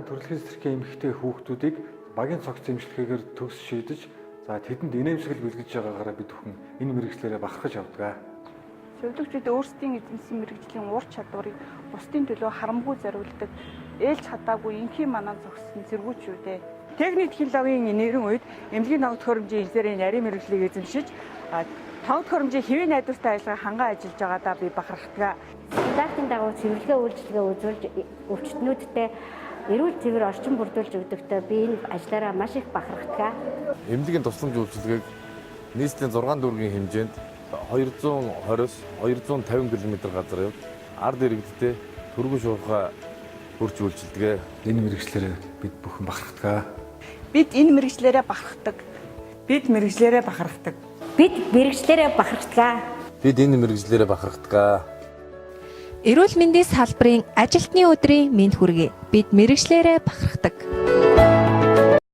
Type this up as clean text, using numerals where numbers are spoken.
байгаа төрөлхөн цэцэрлэгийн эмэгтэй хүүхдүүдийг багийн цогц эмчилгээгээр төгс шийдэж тэдэнд инээмсэглэл бэлгэж байгаагаараа бид бүхэн энэ мэргэжлэрээ бахархаж авдаг. Зөвлөгчид өөрсдийн эзэмсэн мэргэжлийн ур чадварыг бусдын төлөө харамгүй зориулдаг, ээлж чадаагүй инхийн манаа зогссон зэргүүчүүдээ. Техник технологийн нэрийн үед эмнэлгийн тогт хөрөмжийн хэлзээрийн нарийн мэргэжлийг эзэмшиж тогт хөрөмжийн хэвийн найдвартай ажиллагаа хангаа ажиллаж байгаадаа би бахархдаг. Стандартын дагуу цэвэрлэгээ үйлчилгээ үзүүлж өвчтнүүдтэй эрүүл цэвэр орчин бүрдүүлж өгдөгтэй би энэ ажлаараа маш их бахархдаг. Эмнэлгийн тусламж үйлчилгээг нийслэлийн 6 дүүргийн хэмжээнд 220-250 км газар явж ард иргэдтэй төргөн шуурхай хурж үйлчилдэг. Энэ мэргэжлэрээ бид бүхэн бахархдаг. Бид энэ мэргэжлэрээ бахархдаг. Бид мэргэжлэрээ бахархдаг. Бид мэргэжлэрээ бахархдаг. Бид энэ мэргэжлэрээ бахархдаг. Эрүүл мэндийн салбарын ажилтны өдрийн мэнд хүргэе. Бид мэргэжлэрээ бахархдаг.